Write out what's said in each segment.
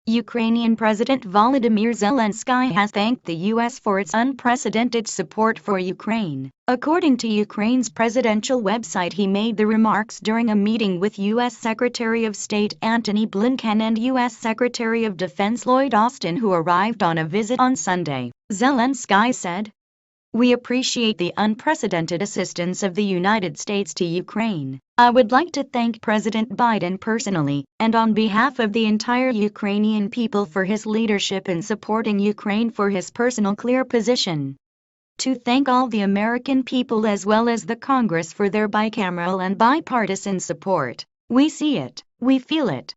Ukrainian President Volodymyr Zelensky has thanked the U.S. for its unprecedented support for Ukraine. According to Ukraine's presidential website, he made the remarks during a meeting with U.S. Secretary of State Antony Blinken and U.S. Secretary of Defense Lloyd Austin, who arrived on a visit on Sunday. Zelensky said, "We appreciate the unprecedented assistance of the United States to Ukraine. I would like to thank President Biden personally, and on behalf of the entire Ukrainian people, for his leadership in supporting Ukraine, for his personal clear position. To thank all the American people as well as the Congress for their bicameral and bipartisan support. We see it, we feel it."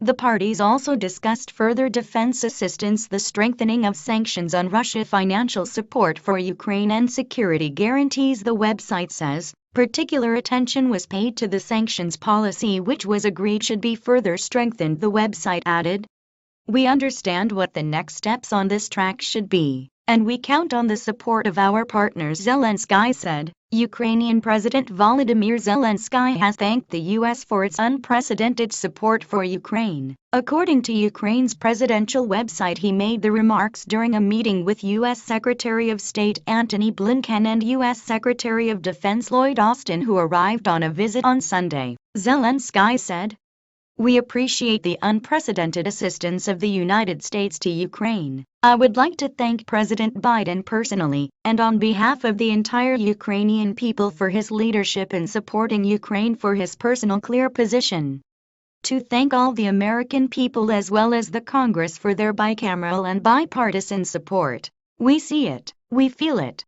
The parties also discussed further defense assistance, the strengthening of sanctions on Russia, financial support for Ukraine, and security guarantees. The website says, particular attention was paid to the sanctions policy, which was agreed should be further strengthened. The website added, "We understand what the next steps on this track should be, and we count on the support of our partners," Zelensky said. Ukrainian President Volodymyr Zelensky has thanked the U.S. for its unprecedented support for Ukraine. According to Ukraine's presidential website, he made the remarks during a meeting with U.S. Secretary of State Antony Blinken and U.S. Secretary of Defense Lloyd Austin, who arrived on a visit on Sunday. Zelensky said, "We appreciate the unprecedented assistance of the United States to Ukraine. I would like to thank President Biden personally, and on behalf of the entire Ukrainian people, for his leadership in supporting Ukraine, for his personal clear position. To thank all the American people as well as the Congress for their bicameral and bipartisan support. We see it, we feel it."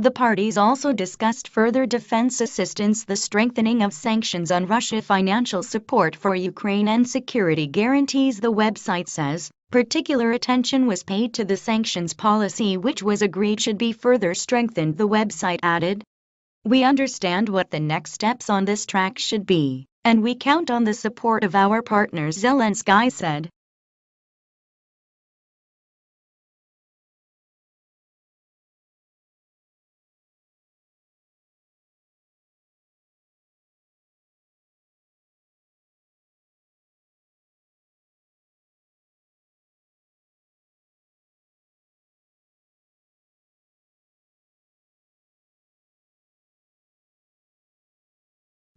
The parties also discussed further defense assistance, the strengthening of sanctions on Russia, financial support for Ukraine, and security guarantees. The website says, particular attention was paid to the sanctions policy, which was agreed should be further strengthened. The website added, "We understand what the next steps on this track should be, and we count on the support of our partners," Zelensky said.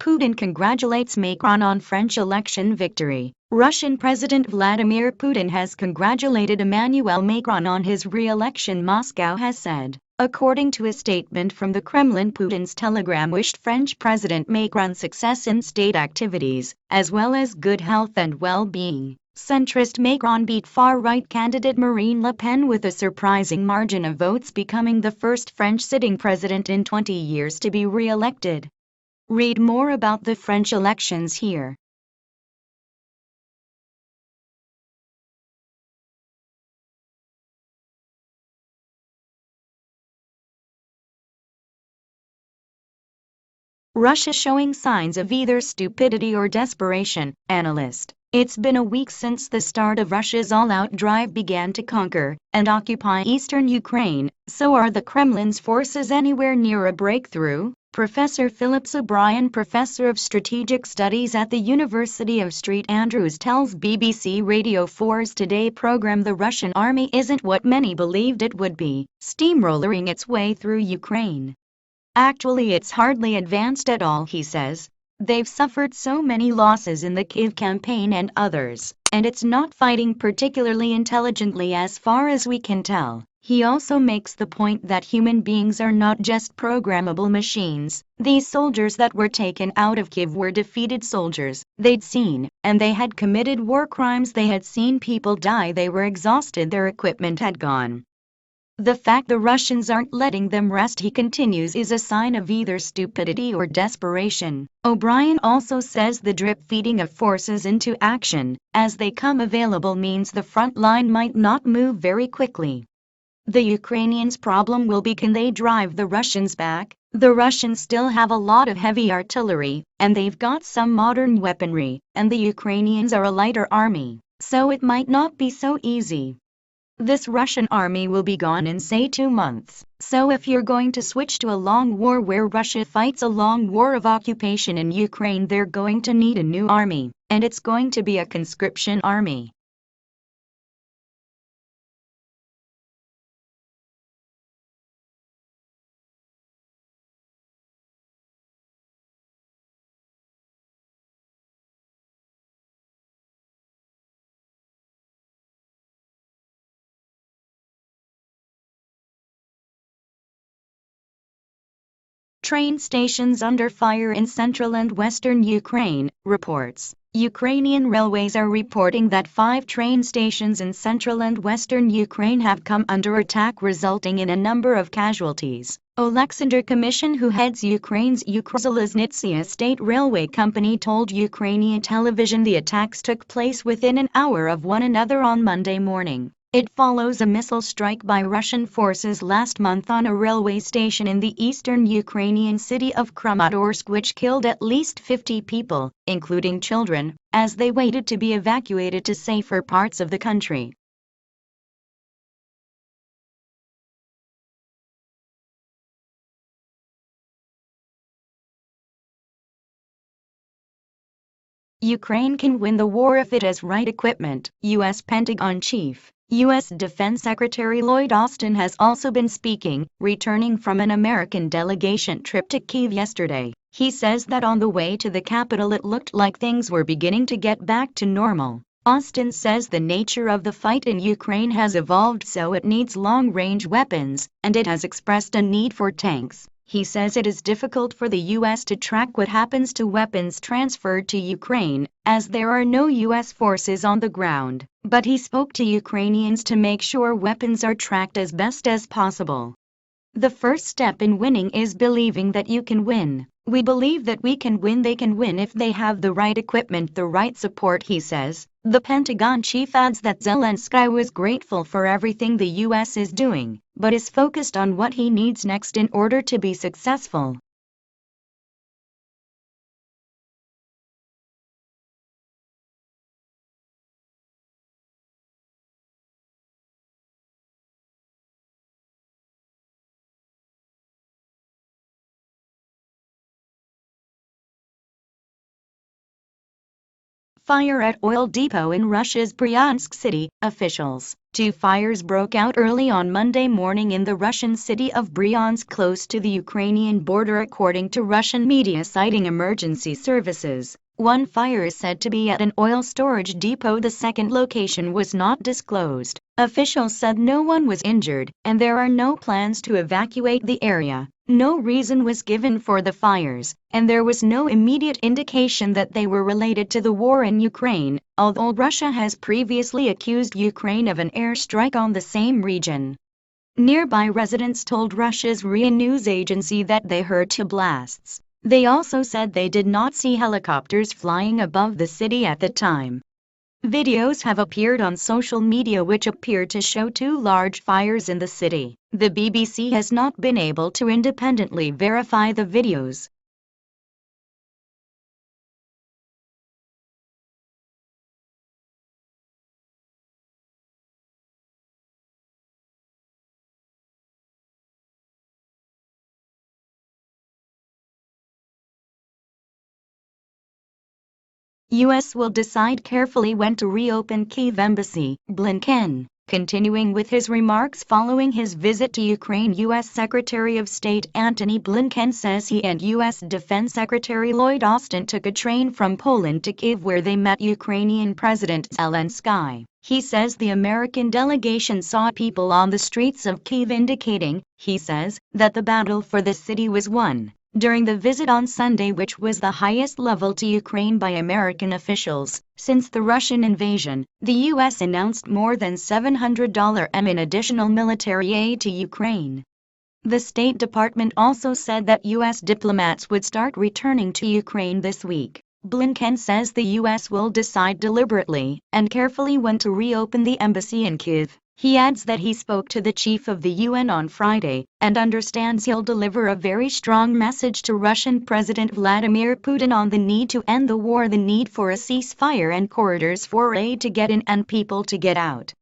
Putin congratulates Macron on French election victory. Russian President Vladimir Putin has congratulated Emmanuel Macron on his re-election, Moscow has said. According to a statement from the Kremlin, Putin's telegram wished French President Macron success in state activities, as well as good health and well-being. Centrist Macron beat far-right candidate Marine Le Pen with a surprising margin of votes, becoming the first French sitting president in 20 years to be re-elected. Read more about the French elections here. Russia showing signs of either stupidity or desperation, analyst. It's been a week since the start of Russia's all-out drive began to conquer and occupy eastern Ukraine. So are the Kremlin's forces anywhere near a breakthrough? Professor Philip O'Brien, professor of strategic studies at the University of St Andrews, tells BBC Radio 4's Today program the Russian army isn't what many believed it would be, steamrolling its way through Ukraine. Actually, it's hardly advanced at all, he says. They've suffered so many losses in the Kiev campaign and others, and it's not fighting particularly intelligently as far as we can tell. He also makes the point that human beings are not just programmable machines. These soldiers that were taken out of Kiev were defeated soldiers. They'd seen, and they had committed war crimes. They had seen people die. They were exhausted. Their equipment had gone. The fact the Russians aren't letting them rest, he continues, is a sign of either stupidity or desperation. O'Brien also says the drip-feeding of forces into action, as they come available, means the front line might not move very quickly. The Ukrainians' problem will be, can they drive the Russians back? The Russians still have a lot of heavy artillery, and they've got some modern weaponry, and the Ukrainians are a lighter army, so it might not be so easy. This Russian army will be gone in say 2 months. So if you're going to switch to a long war where Russia fights a long war of occupation in Ukraine, they're going to need a new army, and it's going to be a conscription army. Train stations under fire in central and western Ukraine, reports. Ukrainian railways are reporting that 5 train stations in central and western Ukraine have come under attack, resulting in a number of casualties. Oleksandr Commission, who heads Ukraine's Ukrzaliznytsia state railway company, told Ukrainian television the attacks took place within an hour of one another on Monday morning. It follows a missile strike by Russian forces last month on a railway station in the eastern Ukrainian city of Kramatorsk, which killed at least 50 people, including children, as they waited to be evacuated to safer parts of the country. Ukraine can win the war if it has right equipment, U.S. Pentagon chief. U.S. Defense Secretary Lloyd Austin has also been speaking, returning from an American delegation trip to Kyiv yesterday. He says that on the way to the capital it looked like things were beginning to get back to normal. Austin says the nature of the fight in Ukraine has evolved, so it needs long-range weapons, and it has expressed a need for tanks. He says it is difficult for the U.S. to track what happens to weapons transferred to Ukraine, as there are no U.S. forces on the ground, but he spoke to Ukrainians to make sure weapons are tracked as best as possible. The first step in winning is believing that you can win. We believe that we can win. They can win if they have the right equipment, the right support, he says. The Pentagon chief adds that Zelensky was grateful for everything the U.S. is doing, but is focused on what he needs next in order to be successful. Fire at oil depot in Russia's Bryansk city, officials. 2 fires broke out early on Monday morning in the Russian city of Bryansk, close to the Ukrainian border, according to Russian media citing emergency services. One fire is said to be at an oil storage depot. The second location was not disclosed. Officials said no one was injured, and there are no plans to evacuate the area. No reason was given for the fires, and there was no immediate indication that they were related to the war in Ukraine, although Russia has previously accused Ukraine of an airstrike on the same region. Nearby residents told Russia's RIA news agency that they heard 2 blasts. They also said they did not see helicopters flying above the city at the time. Videos have appeared on social media which appear to show 2 large fires in the city. The BBC has not been able to independently verify the videos. U.S. will decide carefully when to reopen Kyiv embassy, Blinken. Continuing with his remarks following his visit to Ukraine, U.S. Secretary of State Antony Blinken says he and U.S. Defense Secretary Lloyd Austin took a train from Poland to Kyiv, where they met Ukrainian President Zelensky. He says the American delegation saw people on the streets of Kyiv, indicating, he says, that the battle for the city was won. During the visit on Sunday, which was the highest level to Ukraine by American officials since the Russian invasion, the U.S. announced more than $700 million in additional military aid to Ukraine. The State Department also said that U.S. diplomats would start returning to Ukraine this week. Blinken says the U.S. will decide deliberately and carefully when to reopen the embassy in Kyiv. He adds that he spoke to the chief of the UN on Friday and understands he'll deliver a very strong message to Russian President Vladimir Putin on the need to end the war, the need for a ceasefire and corridors for aid to get in and people to get out.